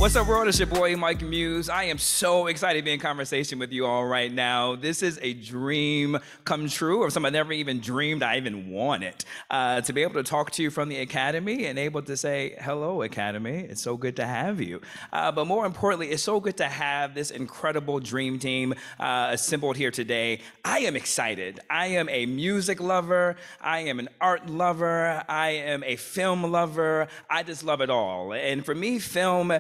What's up, world? It's your boy, Mike Muse. I am so excited to be in conversation with you all right now. This is a dream come true, or something I never even dreamed I even wanted. To be able to talk to you from the Academy and able to say, hello, Academy. It's so good to have you. But more importantly, it's so good to have this incredible dream team assembled here today. I am excited. I am a music lover. I am an art lover. I am a film lover. I just love it all. And for me, film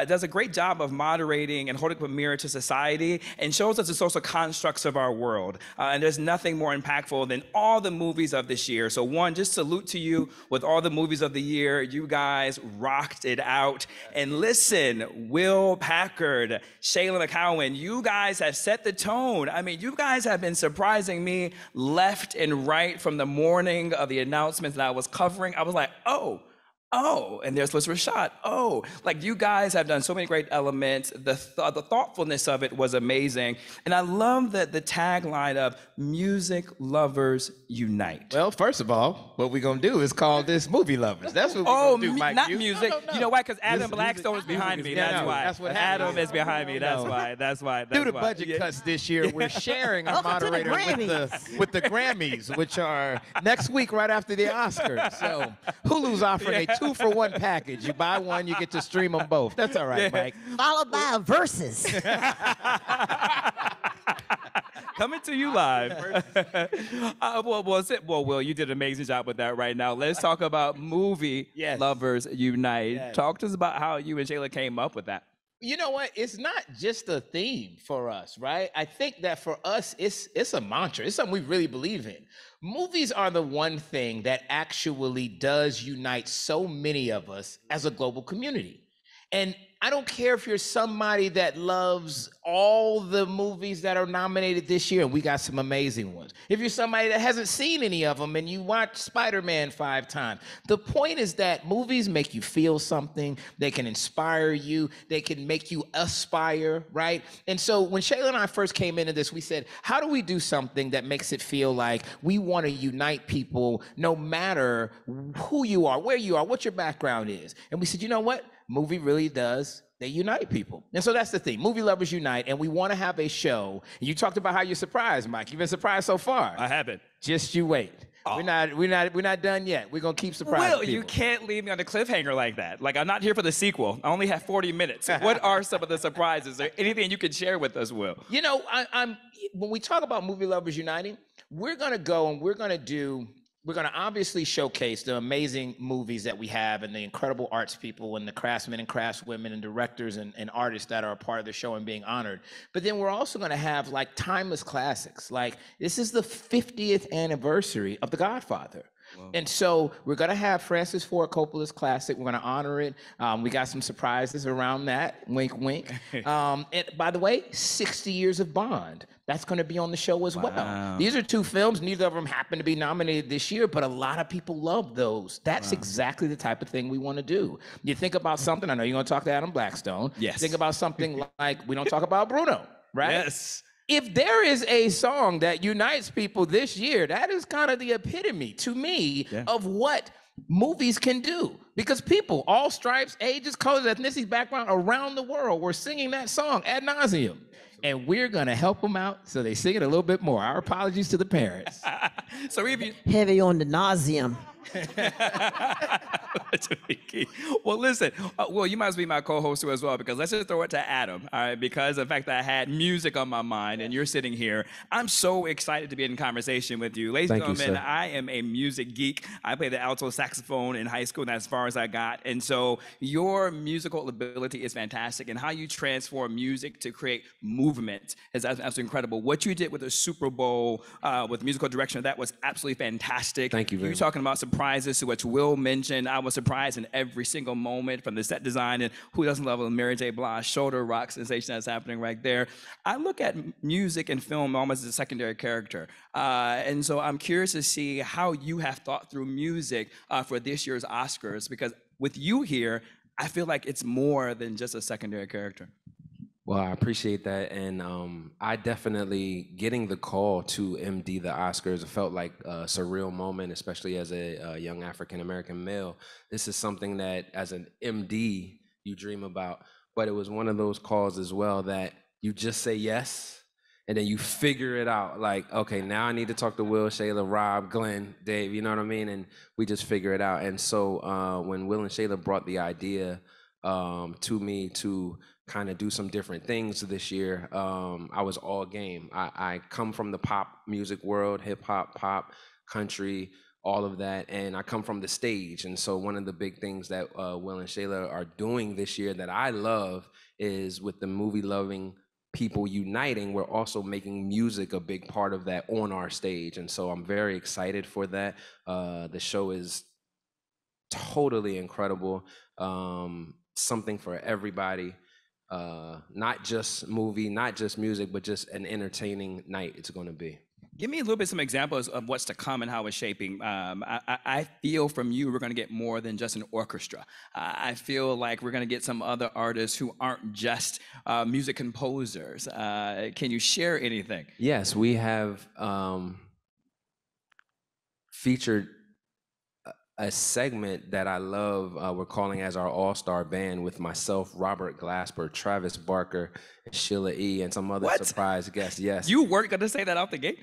does a great job of moderating and holding up a mirror to society and shows us the social constructs of our world. And there's nothing more impactful than all the movies of this year. So one, just salute to you with all the movies of the year. You guys rocked it out. And listen, Will Packard, Shayla McCowan, you guys have set the tone. I mean, you guys have been surprising me left and right from the morning of the announcements that I was covering. I was like, oh, and there's Liz Rashad. Oh, like you guys have done so many great elements. The thoughtfulness of it was amazing. And I love that the tagline of music lovers unite. Well, first of all, what we're going to do is call this movie lovers. That's what we're going to do, Mike. Not music. No. You know why? Because Adam Blackstone is behind me. That's why. That's what Adam is behind me. That's why. That's why. Due to budget cuts this year, we're sharing our moderator with the Grammys, which are next week right after the Oscars. So Hulu's offering a 2-for-1 package. You buy one, you get to stream them both. That's all right, Mike. Followed by a versus. Coming to you live. Will, you did an amazing job with that right now. Let's talk about movie lovers unite. Yes. Talk to us about how you and Shayla came up with that. You know what? It's not just a theme for us, right? I think that for us, it's a mantra. It's something we really believe in. Movies are the one thing that actually does unite so many of us as a global community. And I don't care if you're somebody that loves all the movies that are nominated this year, and we got some amazing ones. If you're somebody that hasn't seen any of them and you watch Spider-Man 5 times, the point is that movies make you feel something. They can inspire you. They can make you aspire, right? And so when Shayla and I first came into this, we said, how do we do something that makes it feel like we want to unite people no matter who you are, where you are, what your background is? And we said, you know what? Movie really does. They unite people. And so that's the thing. Movie lovers unite, and we want to have a show. You talked about how you're surprised, Mike. You've been surprised so far. I haven't. Just you wait. Oh. We're not done yet. We're gonna keep surprising people. You can't leave me on a cliffhanger like that. Like, I'm not here for the sequel. I only have 40 minutes. What are some of the surprises? Is there anything you could share with us, Will? You know, when we talk about movie lovers uniting, we're gonna go and we're gonna obviously showcase the amazing movies that we have and the incredible arts people and the craftsmen and craftswomen and directors and artists that are a part of the show and being honored. But then we're also gonna have like timeless classics. Like, this is the 50th anniversary of The Godfather. Whoa. And so we're gonna have Francis Ford Coppola's classic. We're gonna honor it. We got some surprises around that, wink, wink. And by the way, 60 Years of Bond. That's gonna be on the show as well. These are two films, neither of them happen to be nominated this year, but a lot of people love those. That's exactly the type of thing we wanna do. You think about something, I know you're gonna talk to Adam Blackstone. Yes. Think about something like, we don't talk about Bruno, right? Yes. If there is a song that unites people this year, that is kind of the epitome to me of what movies can do. Because people, all stripes, ages, colors, ethnicities, background around the world were singing that song ad nauseum. And we're gonna help them out so they sing it a little bit more. Our apologies to the parents. So if you heavy on the nauseum. Well, listen, Will, you must be my co-host too as well, because let's just throw it to Adam, all right? Because of the fact that I had music on my mind and you're sitting here, I'm so excited to be in conversation with you. Ladies and gentlemen, I am a music geek. I played the alto saxophone in high school, and that's as far as I got. And so your musical ability is fantastic, and how you transform music to create movement is absolutely incredible. What you did with the Super Bowl, with musical direction, that was absolutely fantastic. Thank you very much. You're talking about surprises, to which Will mentioned. I was surprised in every single moment, from the set design, and who doesn't love a Mary J. Blige shoulder rock sensation that's happening right there. I look at music and film almost as a secondary character. And so I'm curious to see how you have thought through music for this year's Oscars, because with you here, I feel like it's more than just a secondary character. Well, I appreciate that, and I definitely, getting the call to MD the Oscars, felt like a surreal moment, especially as a young African-American male. This is something that, as an MD, you dream about. but it was one of those calls as well that you just say yes, and then you figure it out. Like, okay, now I need to talk to Will, Shayla, Rob, Glenn, Dave, you know what I mean? And we just figure it out. And so when Will and Shayla brought the idea to me to kind of do some different things this year, I was all game. I come from the pop music world, hip hop, pop, country, all of that, and I come from the stage. And so one of the big things that Will and Shayla are doing this year that I love is with the movie loving people uniting, we're also making music a big part of that on our stage. And so I'm very excited for that. The show is totally incredible. Something for everybody. Not just movie, not just music, but just an entertaining night it's going to be. Give me a little bit some examples of what's to come and how it's shaping. I feel from you we're going to get more than just an orchestra. I feel like we're going to get some other artists who aren't just music composers. Can you share anything? Yes, we have featured a segment that I love. We're calling as our all-star band with myself, Robert Glasper, Travis Barker, and Sheila E., and some other surprise guests. Yes. You weren't going to say that out the gate?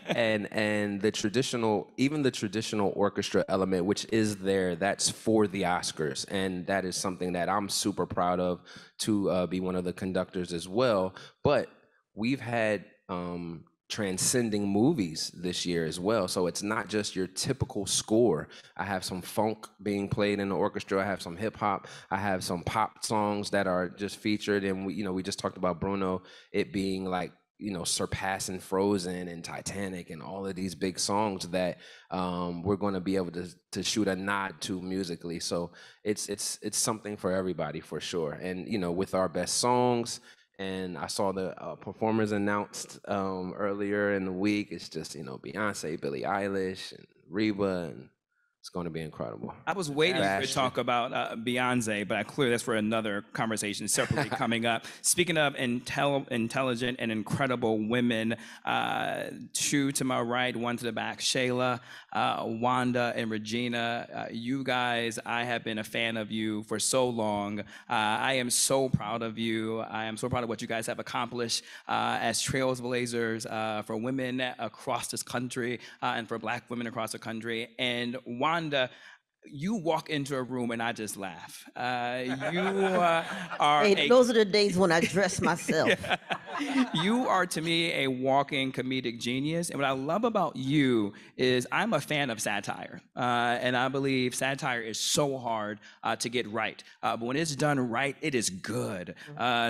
and the traditional, even the traditional orchestra element, which is there, that's for the Oscars. And that is something that I'm super proud of to be one of the conductors as well. But we've had transcending movies this year as well. So it's not just your typical score. I have some funk being played in the orchestra. I have some hip hop. I have some pop songs that are just featured. And we just talked about Bruno, it being like, surpassing Frozen and Titanic and all of these big songs that we're going to be able to shoot a nod to musically. So it's something for everybody for sure. And, with our best songs, and I saw the performers announced earlier in the week. It's just, Beyonce, Billie Eilish, and Reba, and it's going to be incredible. I was waiting to talk about Beyonce, but clearly that's for another conversation separately coming up. Speaking of intelligent and incredible women, two to my right, one to the back, Shayla, Wanda, and Regina. You guys, I have been a fan of you for so long. I am so proud of you. I am so proud of what you guys have accomplished as trailblazers for women across this country and for Black women across the country. And Wanda, you walk into a room and I just laugh. Those are the days when I dress myself. You are, to me, a walking comedic genius. And what I love about you is I'm a fan of satire. And I believe satire is so hard to get right. But when it's done right, it is good.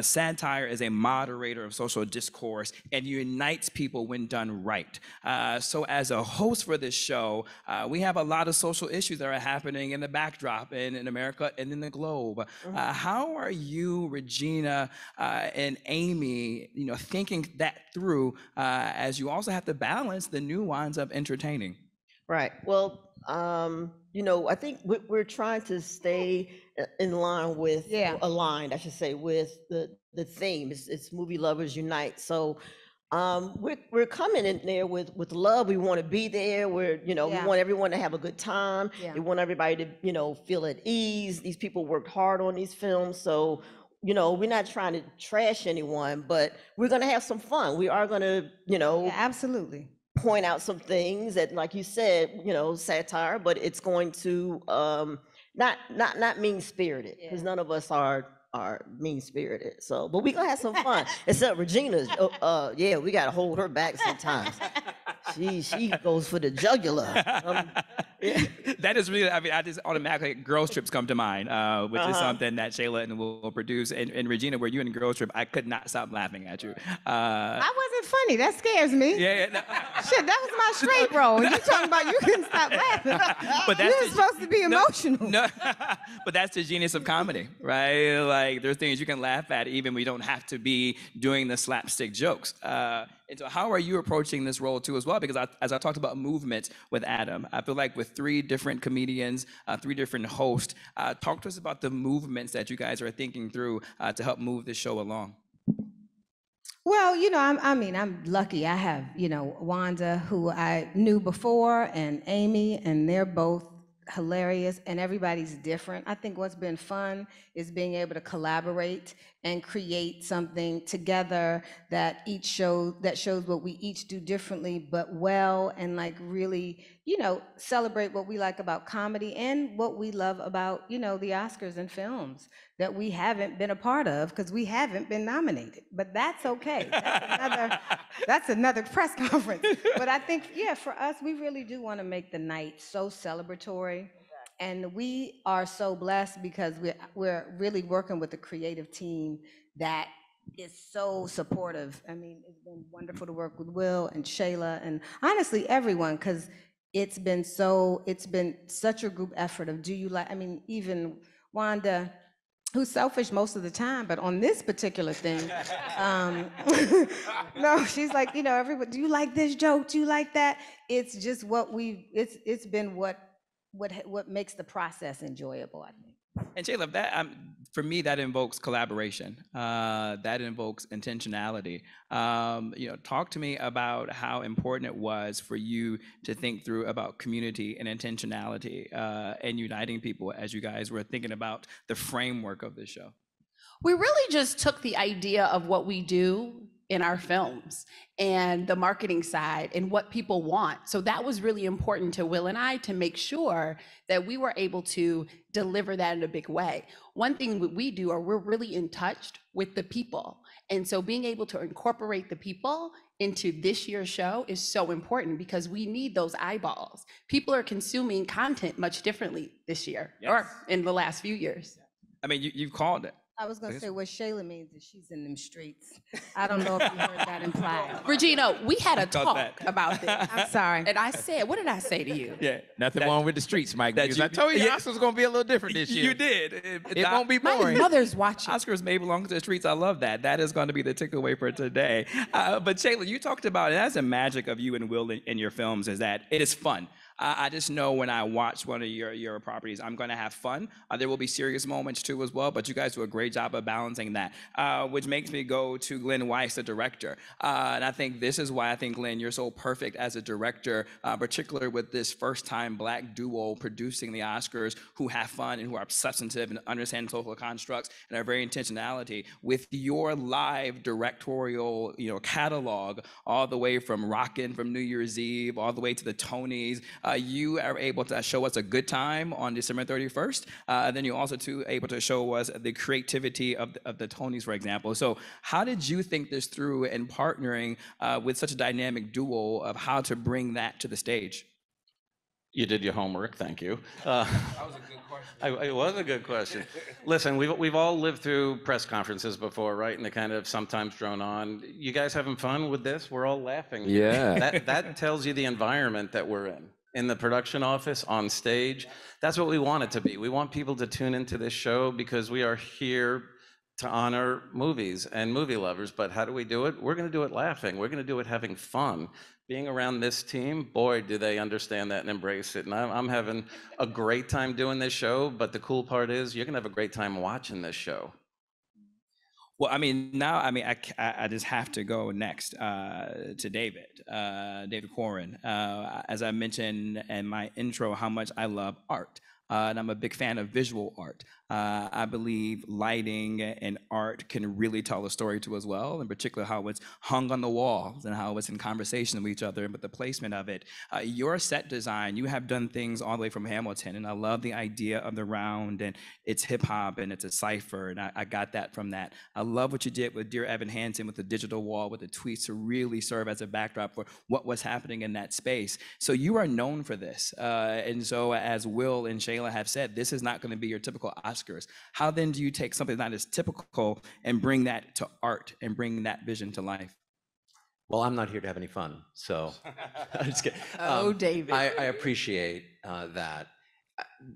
Satire is a moderator of social discourse and unites people when done right. So as a host for this show, we have a lot of social issues that are happening in the backdrop and in America and in the globe. How are you, Regina, and Amy, thinking that through as you also have to balance the nuance of entertaining? Right. Well, I think we're trying to stay in line with, aligned, I should say, with the theme. It's Movie Lovers Unite. So we're coming in there with love. We want to be there. We want everyone to have a good time. We want everybody to, feel at ease. These people worked hard on these films. So, we're not trying to trash anyone, but we're going to have some fun. We are going to, absolutely point out some things that, like you said, satire, but it's going to not mean spirited, because none of us are mean spirited. So, but we gonna have some fun. Except Regina's, we gotta hold her back sometimes. She goes for the jugular. That is really, I just automatically, Girls Trips come to mind, which is something that Shayla and will produce. And Regina, were you in Girls Trip? I could not stop laughing at you. I wasn't funny. That scares me. No. Shit, that was my straight role. You talking about you couldn't stop laughing. But that's you were supposed to be emotional. No, but that's the genius of comedy, right? Like, there's things you can laugh at even we don't have to be doing the slapstick jokes. And so how are you approaching this role too as well? Because as I talked about movement with Adam, I feel like with 3 different comedians, 3 different hosts, talk to us about the movements that you guys are thinking through to help move this show along. Well, I'm lucky. I have, Wanda, who I knew before, and Amy, and they're both hilarious, and everybody's different. I think what's been fun is being able to collaborate and create something together that shows what we each do differently, but well, and like really, celebrate what we like about comedy and what we love about, the Oscars and films that we haven't been a part of because we haven't been nominated. But that's okay. That's another press conference. But I think, yeah, for us, we really do want to make the night so celebratory. And we are so blessed because we're really working with a creative team that is so supportive. I mean, it's been wonderful to work with Will and Shayla and honestly everyone, because it's been such a group effort of even Wanda, who's selfish most of the time, but on this particular thing, no, she's like, everybody, do you like this joke? Do you like that? It's just it's been what makes the process enjoyable, I think. And Shayla, that for me, that invokes collaboration. That invokes intentionality. Talk to me about how important it was for you to think through about community and intentionality and uniting people as you guys were thinking about the framework of this show. We really just took the idea of what we do in our films and the marketing side and what people want. So that was really important to Will and I to make sure that we were able to deliver that in a big way. One thing we do, or we're really in touch with the people. And so being able to incorporate the people into this year's show is so important because we need those eyeballs. People are consuming content much differently this year, or in the last few years. I mean, you've called it. I was going to say what Shayla means is she's in them streets. I don't know if you heard that implied. Regina, we had a talk about this. I'm sorry. And I said, what did I say to you? Yeah, nothing wrong with the streets, Mike. I told you Oscars was going to be a little different this year. You did. It won't be boring. My mother's watching. Oscars may belong to the streets. I love that. That is going to be the takeaway for today. But Shayla, you talked about it. That's the magic of you and Will in your films is that it is fun. I just know when I watch one of your properties, I'm going to have fun. There will be serious moments too as well, but you guys do a great job of balancing that, which makes me go to Glenn Weiss, the director. And I think this is why I think, Glenn, you're so perfect as a director, particularly with this first-time Black duo producing the Oscars who have fun and who are substantive and understand social constructs and are very intentionality. With your live directorial, catalog, all the way from Rockin' from New Year's Eve, all the way to the Tonys, you are able to show us a good time on December 31st. Then you're also able to show us the creativity of the Tonys, for example. So how did you think this through in partnering with such a dynamic duo of how to bring that to the stage? You did your homework, thank you. That was a good question. It was a good question. Listen, we've all lived through press conferences before, right? And they kind of sometimes drone on. You guys having fun with this? We're all laughing. Yeah. That tells you the environment that we're in the production office, on stage. That's what we want it to be. We want people to tune into this show because we are here to honor movies and movie lovers. But how do we do it? We're going to do it laughing. We're going to do it having fun. Being around this team, boy, do they understand that and embrace it. And I'm having a great time doing this show, but the cool part is you're going to have a great time watching this show. Well, I just have to go next to David Corrin. As I mentioned in my intro, how much I love art. And I'm a big fan of visual art. I believe lighting and art can really tell a story too as well, in particular how it's hung on the walls and how it's in conversation with each other, but the placement of it. Your set design, you have done things all the way from Hamilton, and I love the idea of the round, and it's hip hop and it's a cipher, and I got that from that. I love what you did with Dear Evan Hansen with the digital wall, with the tweets to really serve as a backdrop for what was happening in that space. So you are known for this. And so as Will and Shayla have said, this is not going to be your typical Oscars. How then do you take something not as typical and bring that to art and bring that vision to life? Well, I'm not here to have any fun, so I'm just kidding. David. I appreciate that.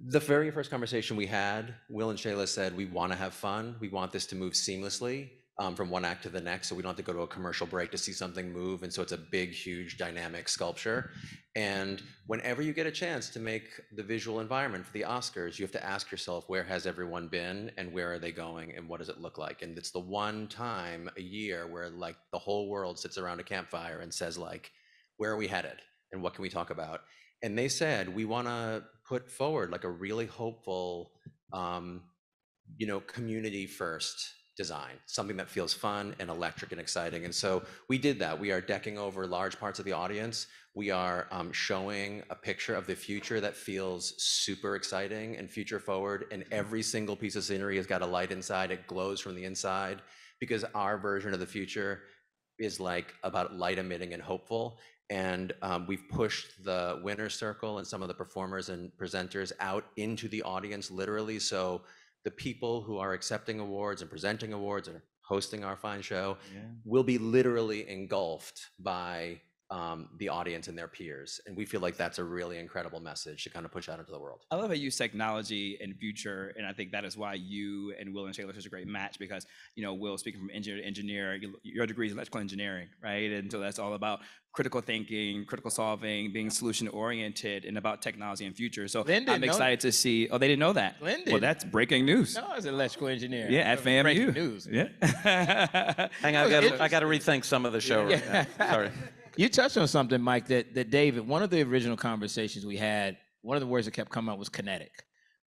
The very first conversation we had, Will and Shayla said, we want to have fun. We want this to move seamlessly from one act to the next, so we don't have to go to a commercial break to see something move. And so it's a big, huge, dynamic sculpture. And whenever you get a chance to make the visual environment for the Oscars, you have to ask yourself, where has everyone been and where are they going and what does it look like? And it's the one time a year where like the whole world sits around a campfire and says like, where are we headed and what can we talk about? And they said, we want to put forward like a really hopeful, community first design, something that feels fun and electric and exciting. And so we did that. We are decking over large parts of the audience. We are showing a picture of the future that feels super exciting and future forward. And every single piece of scenery has got a light inside. It glows from the inside, because our version of the future is like about light emitting and hopeful. And we've pushed the winner's circle and some of the performers and presenters out into the audience, literally. So the people who are accepting awards and presenting awards and hosting our fine show will be literally engulfed by the audience and their peers. And we feel like that's a really incredible message to kind of push out into the world. I love how you use technology and future, and I think that is why you and Will and Shayla are such a great match, because, Will, speaking from engineer to engineer, your degree is electrical engineering, right? And so that's all about critical thinking, critical solving, being solution oriented, and about technology and future. So I'm excited to see. Oh, they didn't know that. Lyndon. Well, that's breaking news. No, I was an electrical engineer. Yeah, at FAMU. Breaking news. Yeah. Hang on, I got to rethink some of the show right now. Sorry. You touched on something, Mike, that David, one of the original conversations we had, one of the words that kept coming up was kinetic.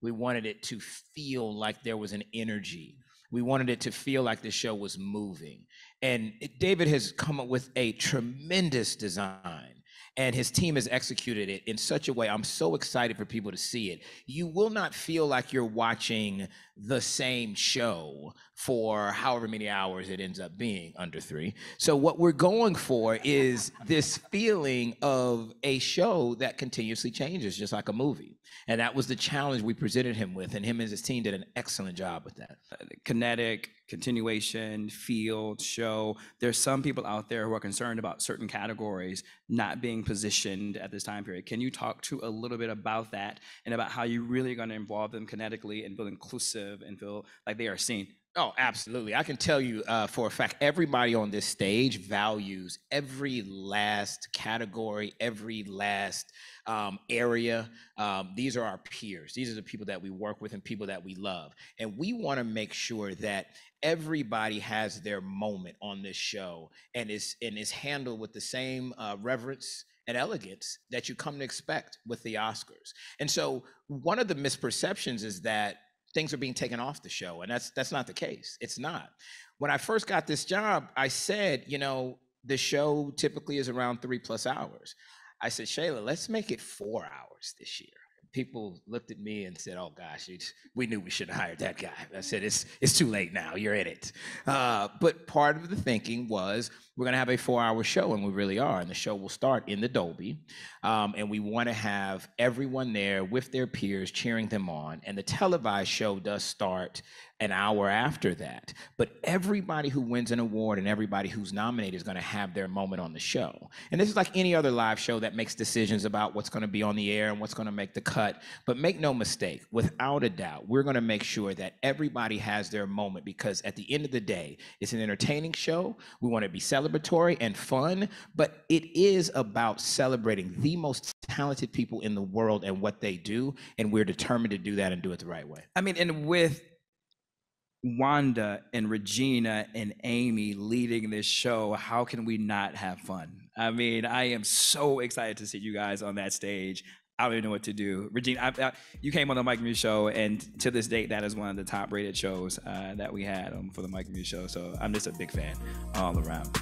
We wanted it to feel like there was an energy. We wanted it to feel like the show was moving. And David has come up with a tremendous design, and his team has executed it in such a way. I'm so excited for people to see it. You will not feel like you're watching the same show for however many hours it ends up being, under 3. So what we're going for is this feeling of a show that continuously changes, just like a movie. And that was the challenge we presented him with, and him and his team did an excellent job with that. Kinetic, continuation, field, show. There's some people out there who are concerned about certain categories not being positioned at this time period. Can you talk to a little bit about that, and about how you really are going to involve them kinetically and feel inclusive and feel like they are seen? Oh, absolutely. I can tell you for a fact, everybody on this stage values every last category, every last area. These are our peers. These are the people that we work with and people that we love. And we want to make sure that everybody has their moment on this show and is handled with the same reverence and elegance that you come to expect with the Oscars. And so one of the misperceptions is that things are being taken off the show, and that's not the case. It's not. When I first got this job, I said, the show typically is around 3+ hours. I said, Shayla, let's make it 4 hours this year. People looked at me and said, oh gosh, we knew we should have hired that guy. I said, it's too late now, you're in it. But part of the thinking was, we're gonna have a 4-hour show, and we really are. And the show will start in the Dolby. And we wanna have everyone there with their peers cheering them on. And the televised show does start an hour after that. But everybody who wins an award and everybody who's nominated is gonna have their moment on the show. And this is like any other live show that makes decisions about what's gonna be on the air and what's gonna make the cut. But make no mistake, without a doubt, we're gonna make sure that everybody has their moment, because at the end of the day, it's an entertaining show. We wanna be celebratory and fun, but it is about celebrating the most talented people in the world and what they do. And we're determined to do that and do it the right way. I mean, and with Wanda and Regina and Amy leading this show, how can we not have fun? I mean, I am so excited to see you guys on that stage. I don't even know what to do. Regina, you came on the Mike Muse show, and to this date, that is one of the top rated shows that we had for the Mike Muse show. So I'm just a big fan all around.